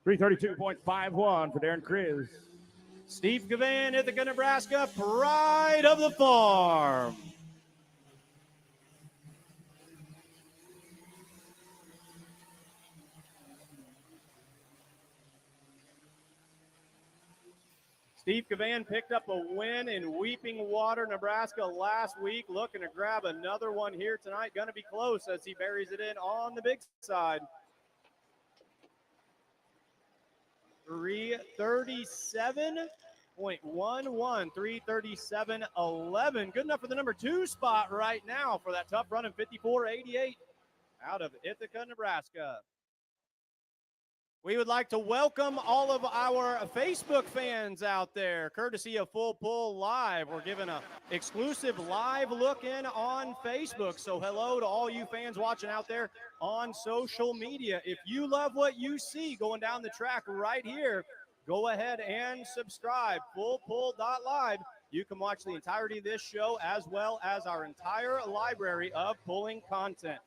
332.51 for Darren Kriz. Steve Gavan, Ithaca, Nebraska, pride of the farm. Steve Gavan picked up a win in Weeping Water, Nebraska last week. Looking to grab another one here tonight. Going to be close as he buries it in on the big side. 337.11, 337.11. Good enough for the number 2 spot right now for that tough running 54.88 out of Ithaca, Nebraska. We would like to welcome all of our Facebook fans out there, courtesy of Full Pull Live. We're giving an exclusive live look in on Facebook. So hello to all you fans watching out there on social media. If you love what you see going down the track right here, go ahead and subscribe, fullpull.live. You can watch the entirety of this show as well as our entire library of pulling content.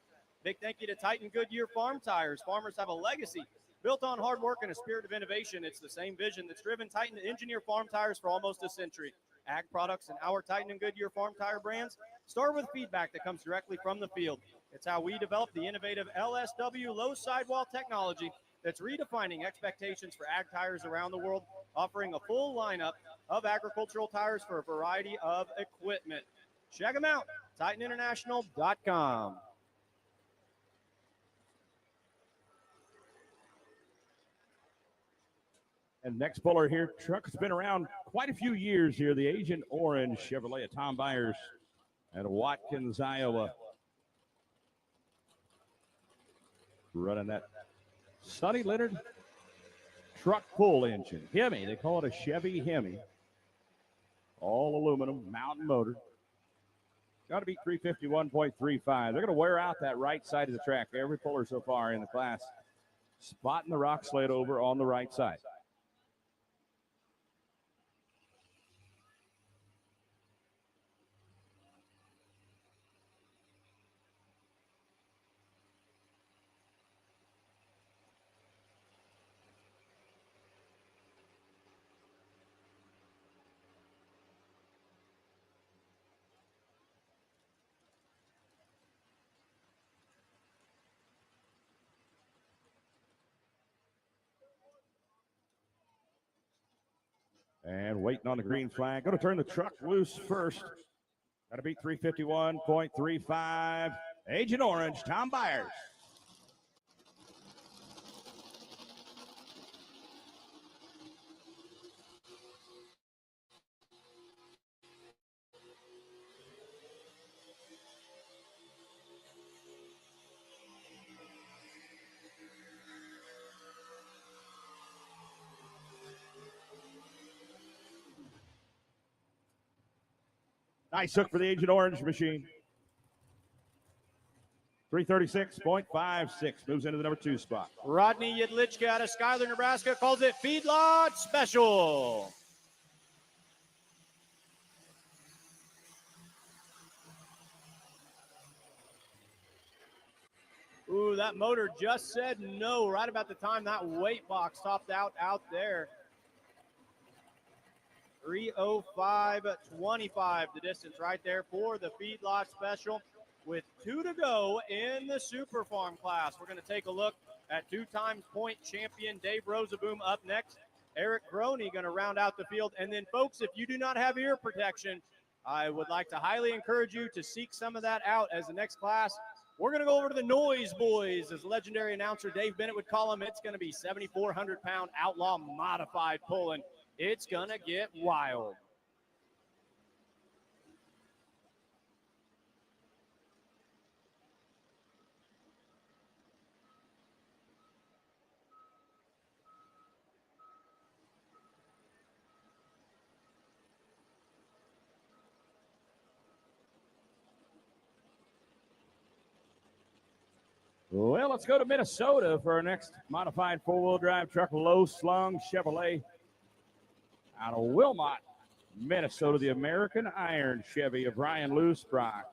Big thank you to Titan Goodyear Farm Tires. Farmers have a legacy built on hard work and a spirit of innovation. It's the same vision that's driven Titan to engineer farm tires for almost a century. Ag products and our Titan and Goodyear farm tire brands start with feedback that comes directly from the field. It's how we develop the innovative LSW low sidewall technology that's redefining expectations for ag tires around the world, offering a full lineup of agricultural tires for a variety of equipment. Check them out, TitanInternational.com. And next puller here, truck's been around quite a few years here. The Agent Orange Chevrolet of Tom Byers out of Watkins, Iowa. Running that Sonny Leonard truck pull engine. Hemi, they call it a Chevy Hemi. All aluminum, mountain motor. Got to be 351.35. They're going to wear out that right side of the track. Every puller so far in the class spotting the rock sled over on the right side. And waiting on the green flag. Going to turn the truck loose first. Got to beat 351.35. Agent Orange, Tom Byers. Nice hook for the Agent Orange machine. 336.56. Moves into the number 2 spot. Rodney Yedlichka out of Schuyler, Nebraska calls it Feedlot Special. Ooh, that motor just said no right about the time that weight box topped out there. 3:05.25 the distance right there for the Feedlot Special with 2 to go in the Super Farm class. We're going to take a look at 2-time point champion Dave Rosaboom up next. Eric Groney going to round out the field. And then, folks, if you do not have ear protection, I would like to highly encourage you to seek some of that out as the next class. We're going to go over to the Noise Boys, as legendary announcer Dave Bennett would call them. It's going to be 7,400-pound Outlaw modified pulling. It's going to get wild. Well, let's go to Minnesota for our next modified four-wheel drive truck, low-slung Chevrolet out of Wilmot, Minnesota, the American Iron Chevy of Ryan Loosbrock.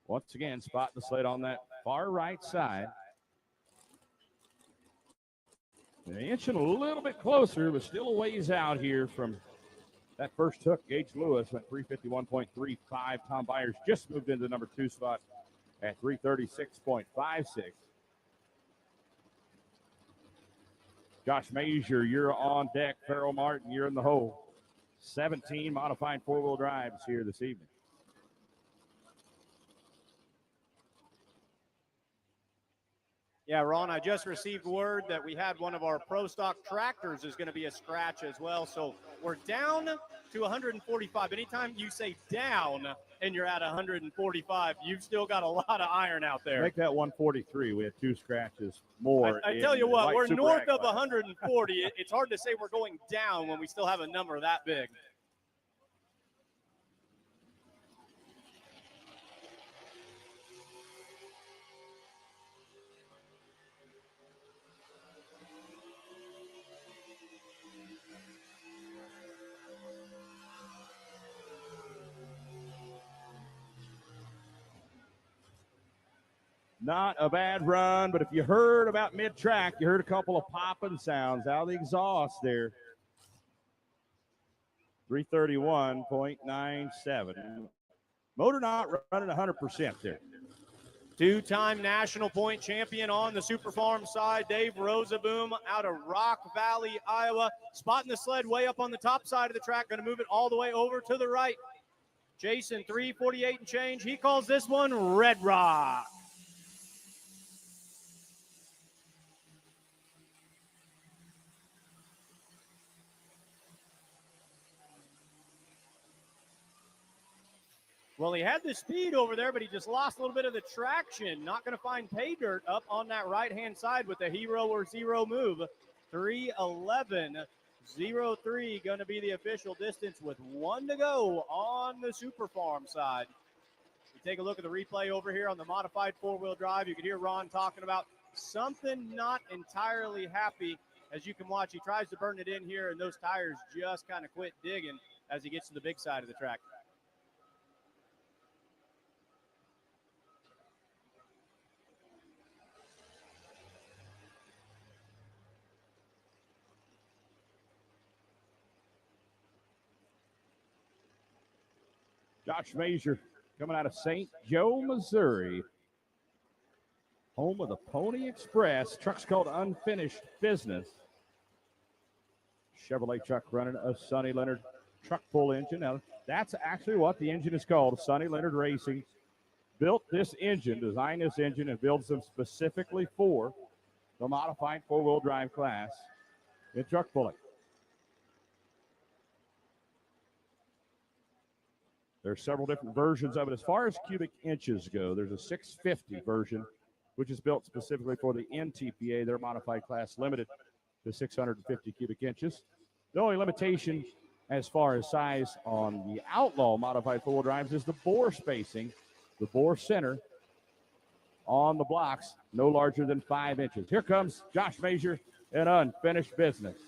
Once again, spotting the sled on that far right side. Inching a little bit closer, but still a ways out here from that first hook. Gage Lewis went 351.35. Tom Byers just moved into the number 2 spot at 336.56. Josh Mazier, you're on deck. Farrell Martin, you're in the hole. 17 modified four-wheel drives here this evening. Yeah, Ron, I just received word that we had one of our Pro Stock tractors is going to be a scratch as well. So we're down to 145. Anytime you say down and you're at 145, you've still got a lot of iron out there. Make that 143. We had 2 scratches more. I tell you what, we're north of 140. It's hard to say we're going down when we still have a number that big. Not a bad run, but if you heard about mid-track, you heard a couple of popping sounds out of the exhaust there. 331.97. Motor not running 100% there. 2-time national point champion on the Super Farm side, Dave Rosaboom out of Rock Valley, Iowa. Spotting the sled way up on the top side of the track, going to move it all the way over to the right. Jason, 348 and change. He calls this one Red Rock. Well, he had the speed over there, but he just lost a little bit of the traction. Not going to find pay dirt up on that right-hand side with the hero or zero move. 3:11.03 going to be the official distance with 1 to go on the Super Farm side. You take a look at the replay over here on the modified four-wheel drive. You can hear Ron talking about something not entirely happy. As you can watch, he tries to burn it in here, and those tires just kind of quit digging as he gets to the big side of the track. Josh Mazier coming out of St. Joe, Missouri. Home of the Pony Express. Truck's called Unfinished Business. Chevrolet truck running a Sonny Leonard truck pull engine. Now, that's actually what the engine is called. Sonny Leonard Racing built this engine, designed this engine, and builds them specifically for the modified four-wheel drive class in truck pulling. There's several different versions of it. As far as cubic inches go, there's a 650 version, which is built specifically for the NTPA, their modified class, limited to 650 cubic inches. The only limitation as far as size on the Outlaw modified four-wheel drives is the bore spacing, the bore center on the blocks, no larger than 5 inches. Here comes Josh Mazier in Unfinished Business.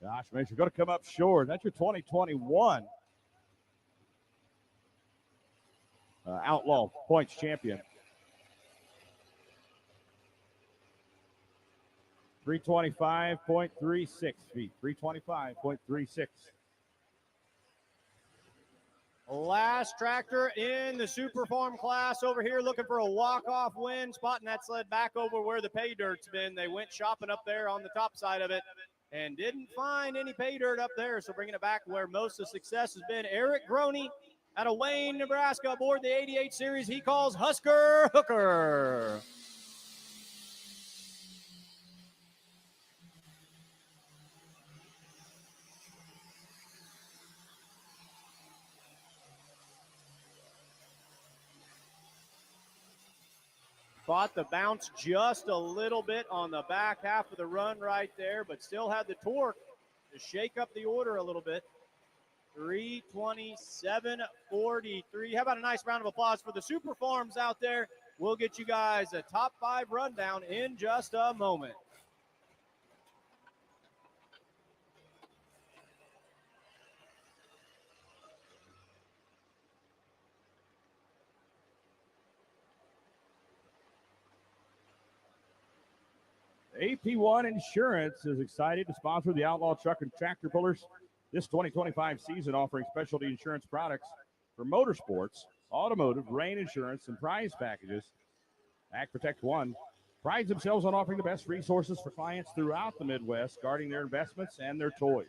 Josh Mazier going to come up short. That's your 2021 Outlaw points champion. 325.36 feet. 325.36. Last tractor in the Super Farm class over here looking for a walk-off win, spotting that sled back over where the pay dirt's been. They went shopping up there on the top side of it and didn't find any pay dirt up there, so bringing it back where most of the success has been. Eric Groney out of Wayne, Nebraska, aboard the 88 series. He calls Husker Hooker. Fought the bounce just a little bit on the back half of the run right there, but still had the torque to shake up the order a little bit. 327.43. How about a nice round of applause for the Super Farms out there? We'll get you guys a top 5 rundown in just a moment. AP1 Insurance is excited to sponsor the Outlaw Truck and Tractor Pullers this 2025 season, offering specialty insurance products for motorsports, automotive, rain insurance, and prize packages. Act Protect One prides themselves on offering the best resources for clients throughout the Midwest, guarding their investments and their toys.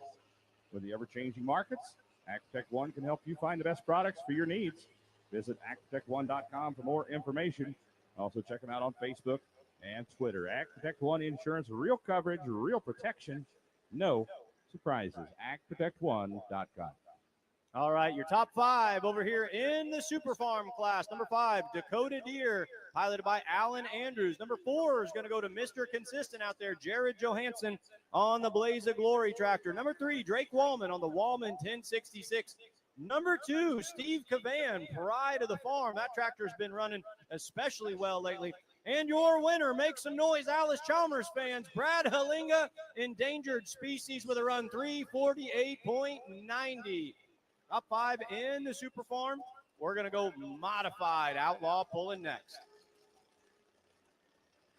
With the ever-changing markets, Act Protect One can help you find the best products for your needs. Visit actprotect1.com for more information. Also check them out on Facebook and Twitter. Act Protect One Insurance, real coverage, real protection, no surprises. actprotect1.com. All right, your top 5 over here in the Super Farm class. Number 5, Dakota Deer, piloted by Alan Andrews. Number 4 is going to go to Mr. Consistent out there, Jared Johansson on the Blaze of Glory tractor. Number 3, Drake Wallman on the Wallman 1066. Number 2, Steve Cavan, pride of the farm. That tractor's been running especially well lately. And your winner, make some noise, Alice Chalmers fans, Brad Halinga, Endangered Species with a run 348.90. Top 5 in the Super Farm. We're going to go modified. Outlaw pulling next.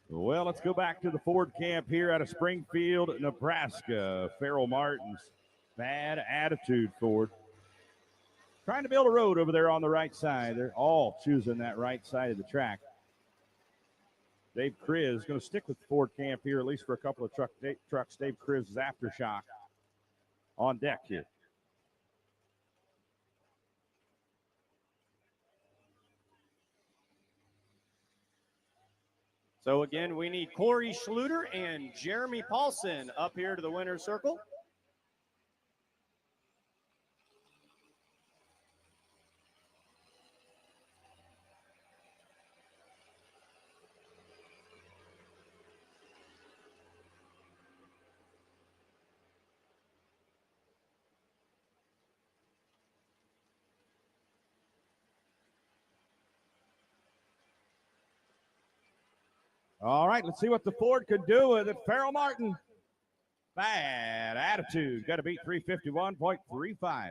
Well, let's go back to the Ford camp here out of Springfield, Nebraska. Farrell Martin's Bad Attitude Ford. Trying to build a road over there on the right side. They're all choosing that right side of the track. Dave Kriz is going to stick with the Ford camp here, at least for a couple of trucks. Dave Kriz's Aftershock on deck here. So again, we need Corey Schluter and Jeremy Paulson up here to the winner's circle. All right, let's see what the Ford could do with it. Farrell Martin, Bad Attitude. Got to beat 351.35.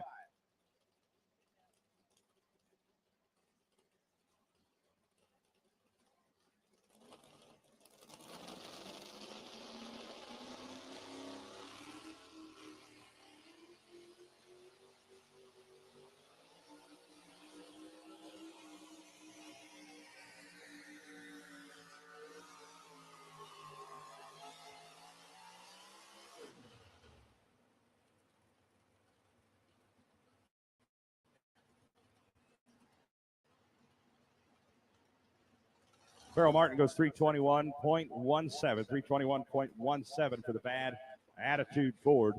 Farrell Martin goes 321.17, 321.17 for the Bad Attitude Ford.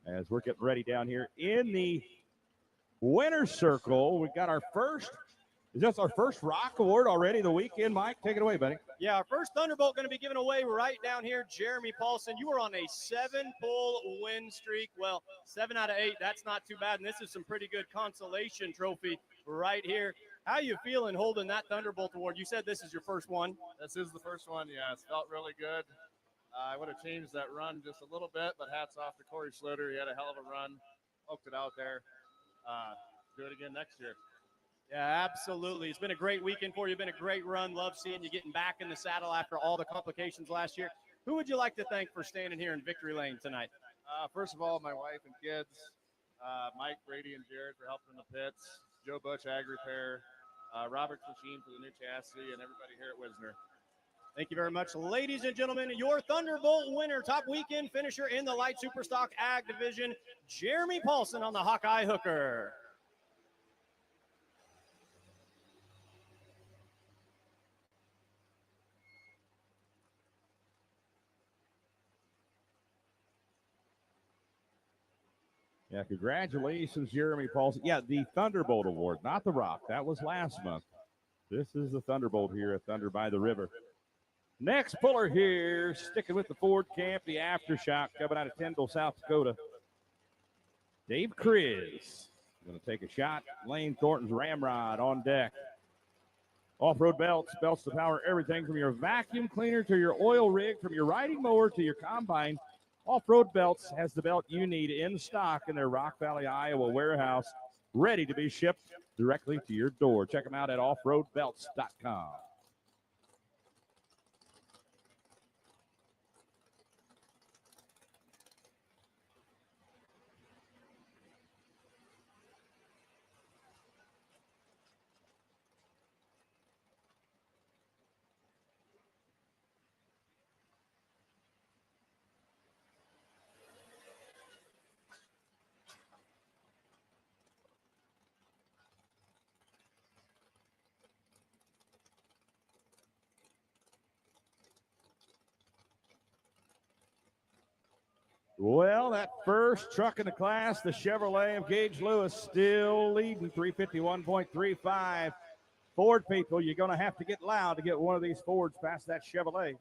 As we're getting ready down here in the winner's circle, we've got our first, is this our first Rock Award already of the weekend, Mike? Take it away, buddy. Yeah, our first Thunderbolt going to be given away right down here. Jeremy Paulson, you were on a 7-pull win streak. Well, 7 out of 8, that's not too bad. And this is some pretty good consolation trophy right here. How you feeling holding that Thunderbolt award? You said this is your first one. This is the first one, yes. Felt really good. I would have changed that run just a little bit, but hats off to Corey Schluter. He had a hell of a run, poked it out there. Do it again next year. Yeah, absolutely. It's been a great weekend for you. Been a great run. Love seeing you getting back in the saddle after all the complications last year. Who would you like to thank for standing here in victory lane tonight? First of all, my wife and kids, Mike, Brady, and Jared for helping in the pits, Joe Butch, Ag Repair, Robert's Machine for the new chassis, and everybody here at Wisner. Thank you very much, ladies and gentlemen. Your Thunderbolt winner, top weekend finisher in the Light Superstock Ag division, Jeremy Paulson on the Hawkeye Hooker. Yeah, congratulations, Jeremy Paulson. Yeah, the Thunderbolt Award, not the Rock. That was last month. This is the Thunderbolt here at Thunder by the River. Next puller here, sticking with the Ford camp, the Aftershock coming out of Tyndall, South Dakota. Dave Kriz going to take a shot. Lane Thornton's Ramrod on deck. Off-road belts, belts to power everything from your vacuum cleaner to your oil rig, from your riding mower to your combine. Off-Road Belts has the belt you need in stock in their Rock Valley, Iowa warehouse, ready to be shipped directly to your door. Check them out at offroadbelts.com. Well, that first truck in the class, the Chevrolet of Gage Lewis, still leading 351.35. Ford people, you're going to have to get loud to get one of these Fords past that Chevrolet.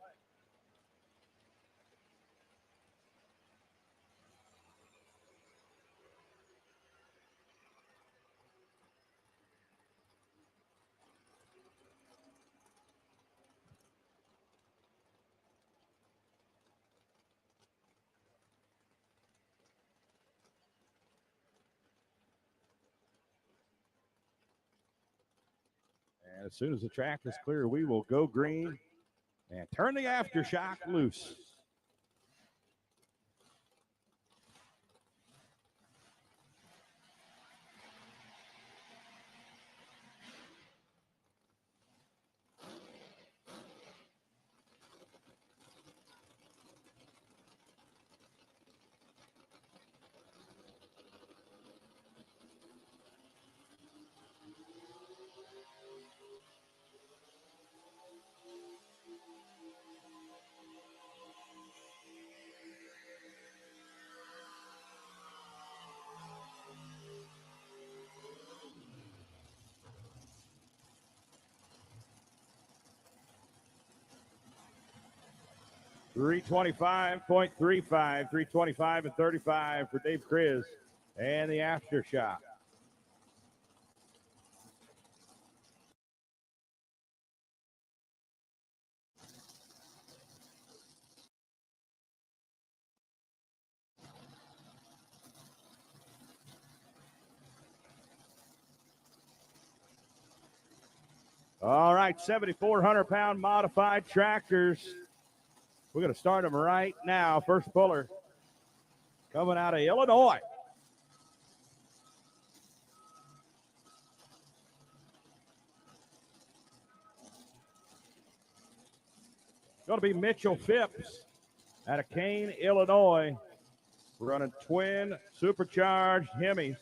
And as soon as the track is clear, we will go green and turn the aftershock loose. .35, 325 and 35 for Dave Kriz and the aftershock. All right, 7,400-pound modified tractors. We're going to start them right now. First puller coming out of Illinois. Going to be Mitchell Phipps out of Kane, Illinois. Running twin supercharged Hemis.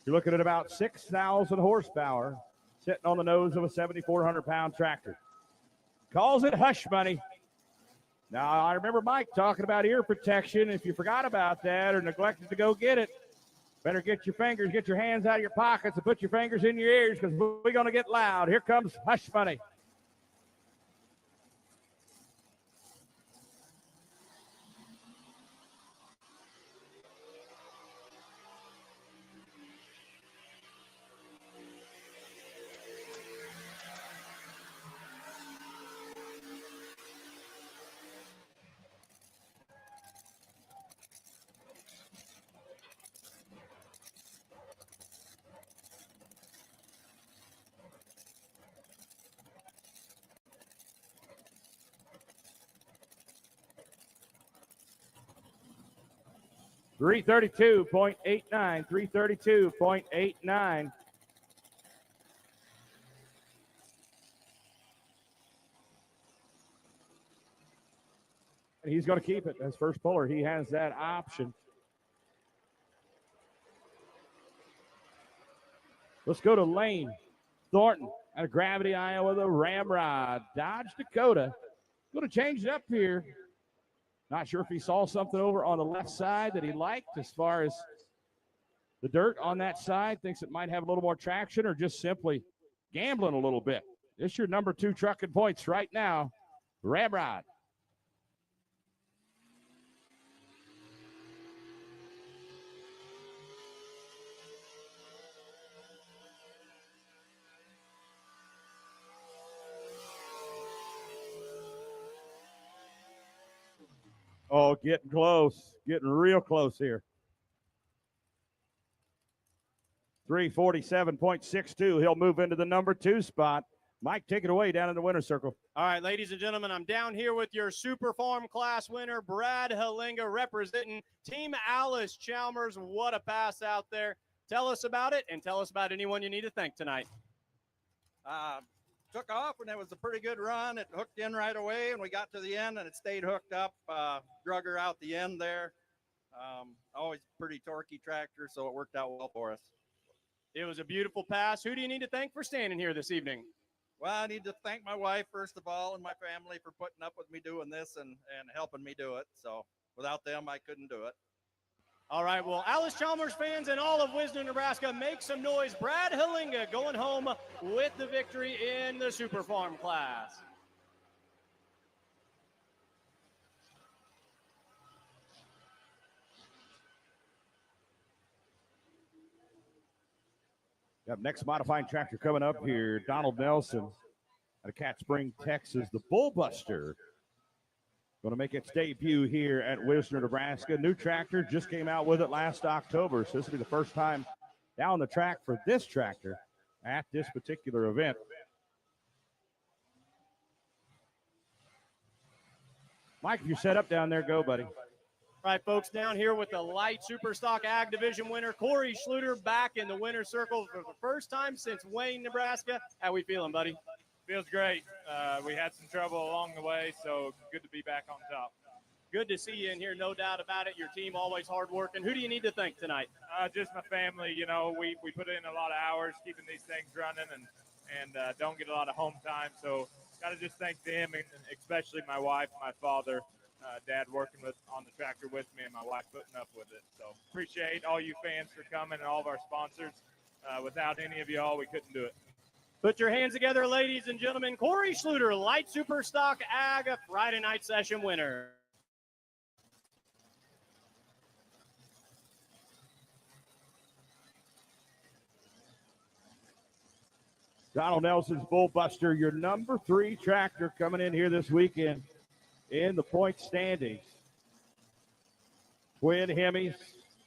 You're looking at about 6,000 horsepower sitting on the nose of a 7,400-pound tractor. Calls it hush money. Now, I remember Mike talking about ear protection. If you forgot about that or neglected to go get it, better get your hands out of your pockets and put your fingers in your ears because we're going to get loud. Here comes hush money. .332.89. He's going to keep it as first puller. He has that option. Let's go to Lane Thornton out of Gravity, Iowa, the Ramrod. Dodge Dakota. Going to change it up here. Not sure if he saw something over on the left side that he liked as far as the dirt on that side. Thinks it might have a little more traction or just simply gambling a little bit. This is your number 2 truck in points right now, Ramrod. Oh, getting close. Getting real close here. 347.62. He'll move into the number 2 spot. Mike, take it away down in the winner's circle. All right, ladies and gentlemen, I'm down here with your Super Farm Class winner, Brad Halinga, representing Team Alice Chalmers. What a pass out there. Tell us about it and tell us about anyone you need to thank tonight. Took off and it was a pretty good run. It hooked in right away and we got to the end and it stayed hooked up. Drug her out the end there. Always pretty torquey tractor, so it worked out well for us. It was a beautiful pass. Who do you need to thank for standing here this evening? Well, I need to thank my wife, first of all, and my family for putting up with me doing this and helping me do it. So without them, I couldn't do it. All right, well, Alice Chalmers fans and all of Wisner, Nebraska, make some noise. Brad Hillinga going home with the victory in the Super Farm class. Got next modified tractor coming up here. Donald Nelson out of Cat Spring, Texas. The Bullbuster going to make its debut here at Wisner, Nebraska. New tractor, just came out with it last October, so this will be the first time down the track for this tractor at this particular event. Mike, if you're set up down there, go, buddy. All right, folks, down here with the light Superstock Ag Division winner, Corey Schluter, back in the winner's circle for the first time since Wayne, Nebraska. How we feeling, buddy? Feels great. We had some trouble along the way, so good to be back on top. Good to see you in here, no doubt about it. Your team always hard working. Who do you need to thank tonight? Just my family. You know, we put in a lot of hours keeping these things running and don't get a lot of home time. So got to just thank them, and especially my wife, my father, Dad working on the tractor with me, and my wife putting up with it. So appreciate all you fans for coming and all of our sponsors. Without any of y'all, we couldn't do it. Put your hands together, ladies and gentlemen. Corey Schluter, light Superstock Ag Friday night session winner. Donald Nelson's Bullbuster, your number 3 tractor coming in here this weekend in the point standings. Twin Hemis,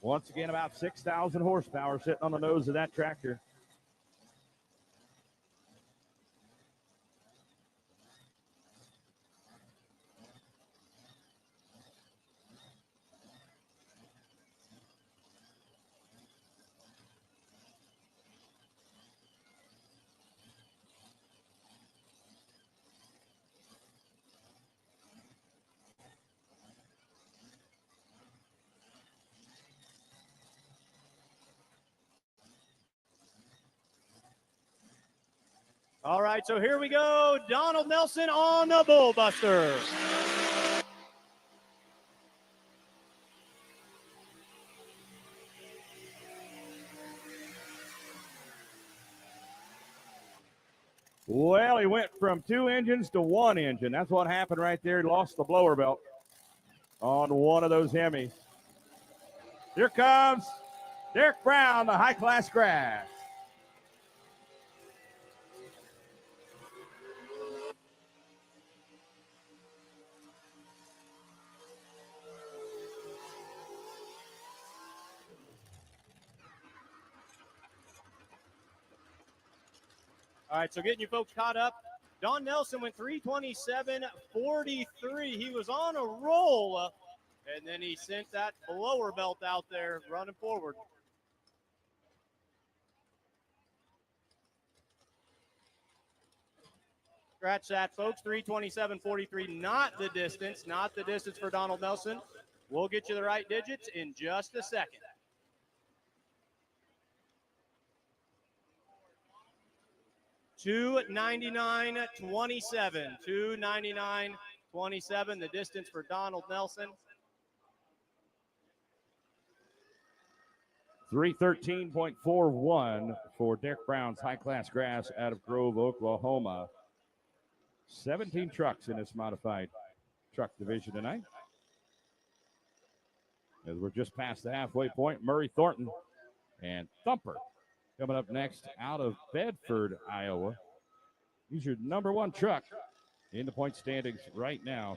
once again about 6,000 horsepower sitting on the nose of that tractor. All right, so here we go. Donald Nelson on the Bullbuster. Well, he went from 2 engines to 1 engine. That's what happened right there. He lost the blower belt on one of those Hemis. Here comes Derek Brown, the high-class grass. All right, so getting you folks caught up. Don Nelson went 327.43. He was on a roll, and then he sent that blower belt out there running forward. Scratch that, folks. 327.43, not the distance for Donald Nelson. We'll get you the right digits in just a second. $299.27. $299.27, the distance for Donald Nelson. 313.41 for Derek Brown's high-class grass out of Grove, Oklahoma. 17 trucks in this modified truck division tonight. As we're just past the halfway point, Murray Thornton and Thumper coming up next out of Bedford, Iowa. He's your number 1 truck in the point standings right now.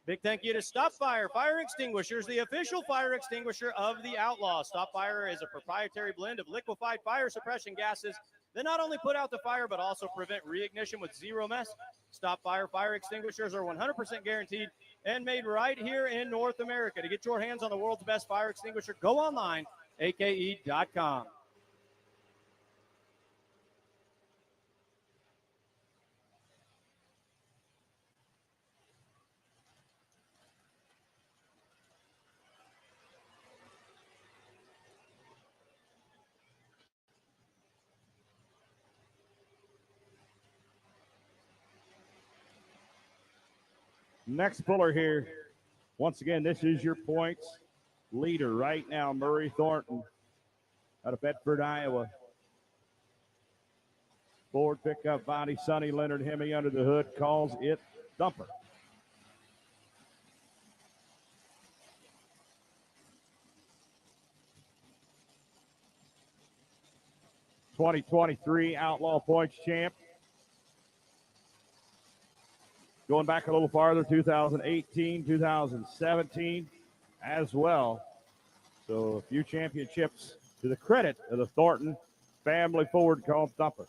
Big thank you to Stop Fire Fire Extinguishers, the official fire extinguisher of the Outlaw. Stop Fire is a proprietary blend of liquefied fire suppression gases that not only put out the fire, but also prevent reignition with zero mess. Stop Fire fire extinguishers are 100% guaranteed and made right here in North America. To get your hands on the world's best fire extinguisher, go online, ake.com. Next puller here. Once again, this is your points leader right now, Murray Thornton out of Bedford, Iowa. Ford pickup body, Sonny Leonard Hemi under the hood, calls it Thumper. '23 Outlaw Points champ. Going back a little farther, 2018, 2017 as well. So a few championships to the credit of the Thornton family Ford called Thumper.